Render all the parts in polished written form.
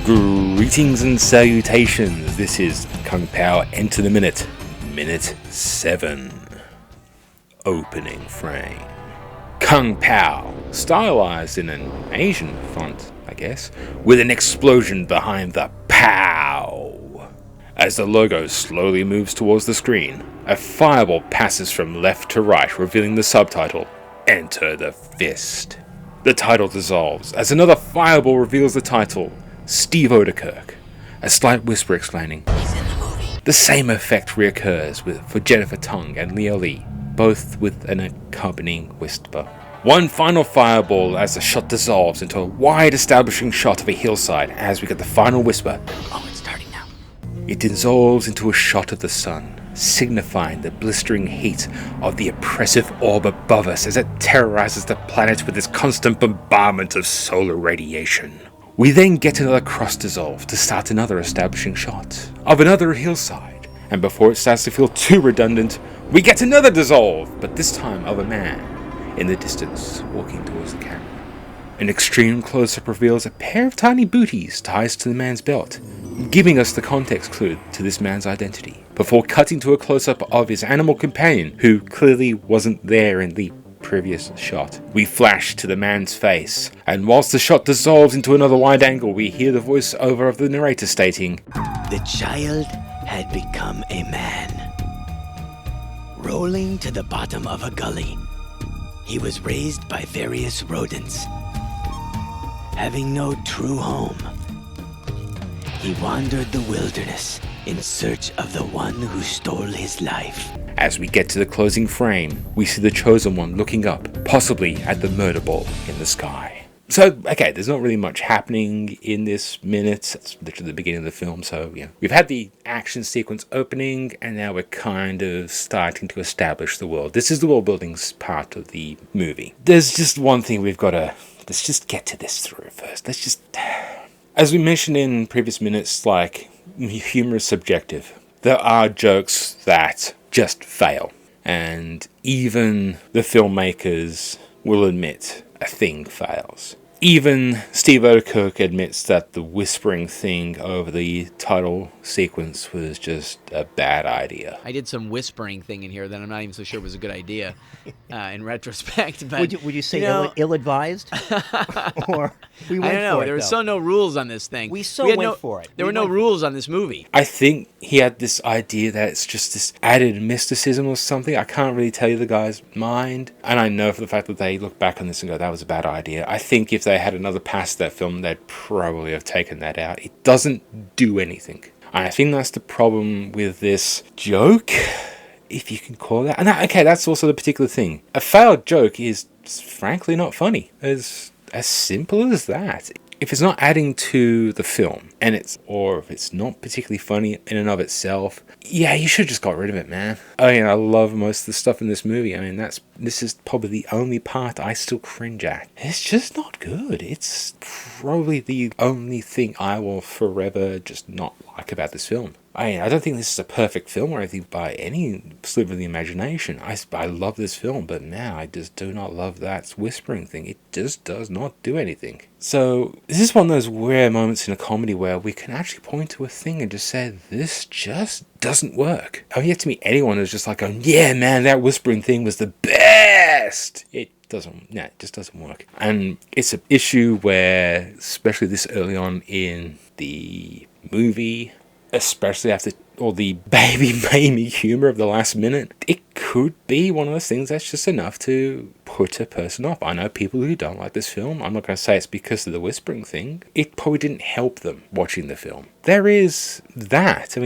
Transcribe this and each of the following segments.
Greetings and salutations, this is Kung Pao Enter the Minute, Minute 7. Opening frame. Kung Pao, stylized in an Asian font, I guess, with an explosion behind the POW. As the logo slowly moves towards the screen, a fireball passes from left to right, revealing the subtitle, Enter the Fist. The title dissolves as another fireball reveals the title, Steve Odekirk, a slight whisper explaining, "He's in the movie." The same effect reoccurs for Jennifer Tung and Leo Lee, both with an accompanying whisper. One final fireball as the shot dissolves into a wide establishing shot of a hillside as we get the final whisper, "Oh, it's starting now." It dissolves into a shot of the sun, signifying the blistering heat of the oppressive orb above us as it terrorizes the planet with its constant bombardment of solar radiation. We then get another cross dissolve to start another establishing shot of another hillside, and before it starts to feel too redundant, we get another dissolve, but this time of a man in the distance walking towards the camera. An extreme close-up reveals a pair of tiny booties tied to the man's belt, giving us the context clue to this man's identity, before cutting to a close-up of his animal companion, who clearly wasn't there in the previous shot. We flash to the man's face, and whilst the shot dissolves into another wide angle, we hear the voice-over of the narrator stating, "The child had become a man. Rolling to the bottom of a gully, he was raised by various rodents. Having no true home, he wandered the wilderness in search of the one who stole his life." As we get to the closing frame, we see the Chosen One looking up, possibly at the murder ball in the sky. So, okay, there's not really much happening in this minute. It's literally the beginning of the film, so, we've had the action sequence opening, and now we're kind of starting to establish the world. This is the world building part of the movie. There's just one thing let's just get to this through first. As we mentioned in previous minutes, humor is subjective. There are jokes that just fail, and even the filmmakers will admit a thing fails. Even Steve Odekirk admits that the whispering thing over the title sequence was just a bad idea. I did some whispering thing in here that I'm not even so sure was a good idea in retrospect. But would you say ill-advised? Or we went I don't know. For there it, were though. so no rules on this thing. We went for it. There were no rules on this movie. I think he had this idea that it's just this added mysticism or something. I can't really tell you the guy's mind. And I know for the fact that they look back on this and go, that was a bad idea. I think if they had another pass to that film, they'd probably have taken that out. It doesn't do anything. And I think that's the problem with this joke, if you can call that. And that's also the particular thing. A failed joke is frankly not funny. As simple as that. If it's not adding to the film, or if it's not particularly funny in and of itself, you should have just got rid of it, man. I love most of the stuff in this movie. This is probably the only part I still cringe at. It's just not good. It's probably the only thing I will forever just not like about this film. I don't think this is a perfect film or anything by any sliver of the imagination. I love this film, but now I just do not love that whispering thing. It just does not do anything. So this is one of those rare moments in a comedy where we can actually point to a thing and just say, this just doesn't work. I've yet to meet anyone who's just like going, yeah, man, that whispering thing was the best. It just doesn't work. And it's an issue where, especially this early on in the movie, especially after all the baby Mamie humor of the last minute, it could be one of those things that's just enough to put a person off. I know people who don't like this film. I'm not going to say it's because of the whispering thing. It probably didn't help them watching the film. There is that.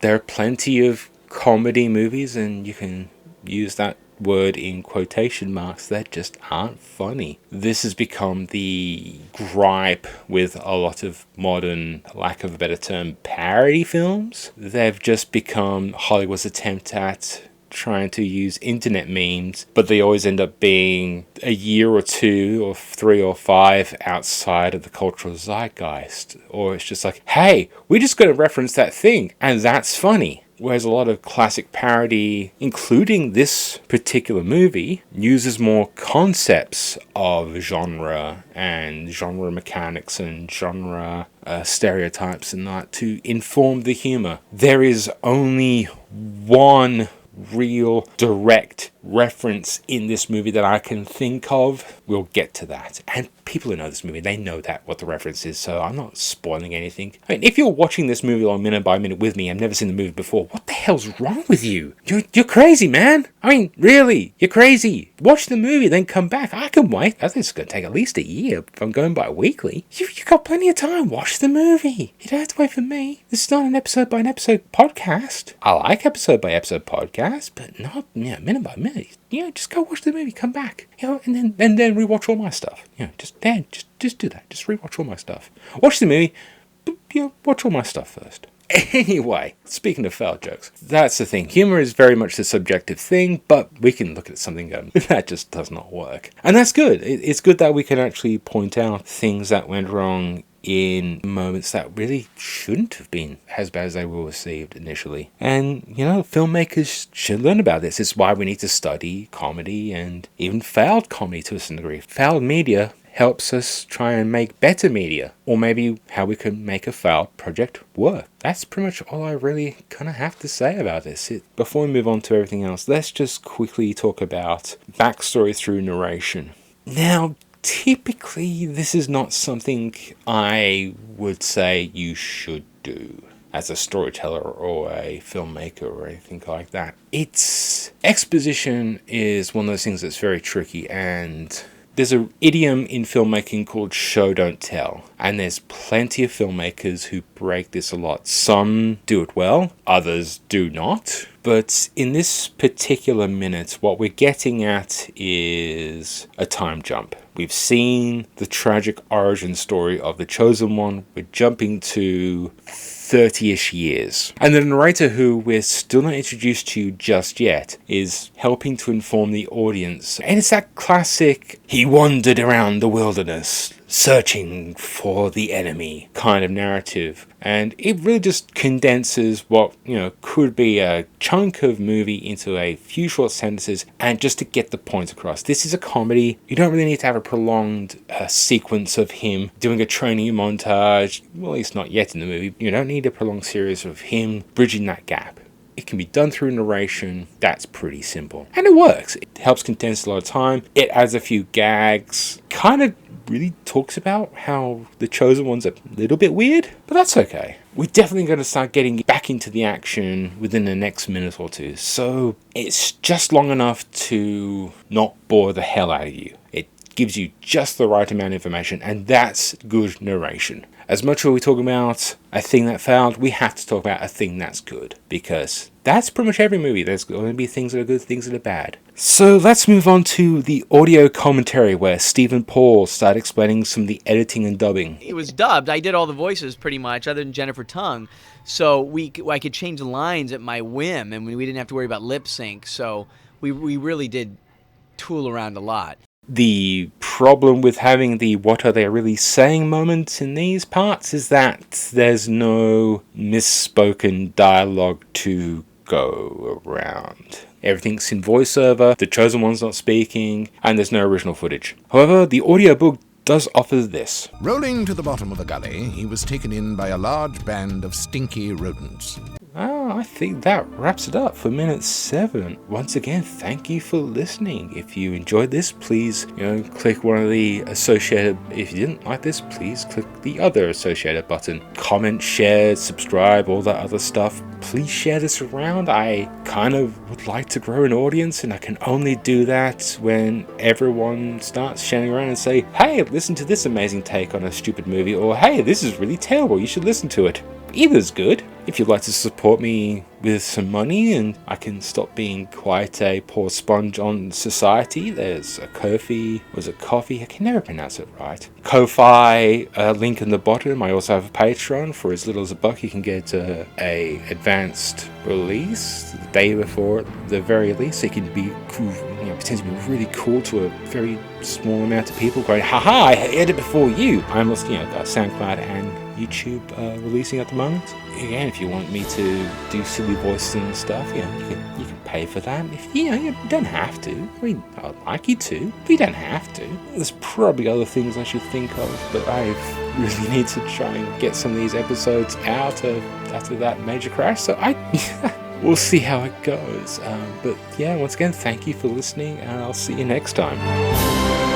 There are plenty of comedy movies, and you can use that word in quotation marks, that just aren't funny. This has become the gripe with a lot of modern, lack of a better term, parody films. They've just become Hollywood's attempt at trying to use internet memes, but they always end up being a year or two or 3 or 5 outside of the cultural zeitgeist. Or it's just like, hey, we're just going to reference that thing, and that's funny. whereas a lot of classic parody, including this particular movie, uses more concepts of genre and genre mechanics and genre stereotypes and that to inform the humor. There is only one real direct reference in this movie that I can think of. We'll get to that. And people who know this movie, they know that what the reference is, so I'm not spoiling anything. I mean, if you're watching this movie on minute by minute with me and never seen the movie before, what the hell's wrong with you? You're crazy, man. I mean, really, you're crazy. Watch the movie, then come back. I can wait. I think it's going to take at least a year if I'm going by weekly. You've got plenty of time. Watch the movie. You don't have to wait for me. This is not an episode by episode podcast. I like episode by episode podcasts, but not minute by minute. Just go watch the movie, come back, and then rewatch all my stuff. Just do that. Just rewatch all my stuff. Watch the movie, but watch all my stuff first. Anyway, speaking of failed jokes, that's the thing. Humor is very much a subjective thing, but we can look at something and go, that just does not work. And that's good. It's good that we can actually point out things that went wrong in moments that really shouldn't have been as bad as they were received initially. And, filmmakers should learn about this. It's why we need to study comedy and even failed comedy to a certain degree. Failed media helps us try and make better media, or maybe how we can make a failed project work. That's pretty much all I really kind of have to say about this. Before we move on to everything else, let's just quickly talk about backstory through narration. Now, typically, this is not something I would say you should do as a storyteller or a filmmaker or anything like that. Exposition is one of those things that's very tricky, and there's an idiom in filmmaking called show don't tell, and there's plenty of filmmakers who break this a lot. Some do it well, others do not. But in this particular minute, what we're getting at is a time jump. We've seen the tragic origin story of the Chosen One. We're jumping to 30-ish years. And the narrator, who we're still not introduced to just yet, is helping to inform the audience. And it's that classic, he wandered around the wilderness, searching for the enemy kind of narrative. And it really just condenses what, could be a chunk of movie into a few short sentences, and just to get the point across. This is a comedy. You don't really need to have a prolonged sequence of him doing a training montage. Well, at least not yet in the movie. You don't need a prolonged series of him bridging that gap. It can be done through narration. That's pretty simple. And it works. It helps condense a lot of time. It adds a few gags. Kind of really talks about how the Chosen One's a little bit weird, but that's okay. We're definitely going to start getting back into the action within the next minute or two. So it's just long enough to not bore the hell out of you. It gives you just the right amount of information, and that's good narration. As much as we talk about a thing that failed, we have to talk about a thing that's good, because that's pretty much every movie. There's going to be things that are good, things that are bad. So let's move on to the audio commentary, where Stephen Paul started explaining some of the editing and dubbing. It was dubbed. I did all the voices pretty much, other than Jennifer Tongue. So I could change the lines at my whim, and we didn't have to worry about lip sync. So we really did tool around a lot. The problem with having the what are they really saying moment in these parts is that there's no misspoken dialogue to go around. Everything's in voiceover, the Chosen One's not speaking, and there's no original footage. However, the audiobook does offer this. Rolling to the bottom of a gully, he was taken in by a large band of stinky rodents. I think that wraps it up for minute 7. Once again, thank you for listening. If you enjoyed this, please, click one of the associated. If you didn't like this, please click the other associated button. Comment, share, subscribe, all that other stuff. Please share this around. I kind of would like to grow an audience, and I can only do that when everyone starts sharing around and say, hey, listen to this amazing take on a stupid movie, or hey, this is really terrible, you should listen to it. Either's good. If you'd like to support me with some money and I can stop being quite a poor sponge on society, there's a Ko-fi, I can never pronounce it right. Ko-fi, link in the bottom. I also have a Patreon. For as little as $1 you can get a advanced release the day before at the very least, so you can be cool, potentially be really cool to a very small amount of people going, haha, I heard it before you. I'm also, SoundCloud and YouTube releasing at the moment. Again, if you want me to do silly voices and stuff, you can pay for that. If you don't have to. I mean, I'd like you to, but you don't have to. There's probably other things I should think of, but I really need to try and get some of these episodes out after that major crash. So we'll see how it goes. But yeah, once again, thank you for listening, and I'll see you next time.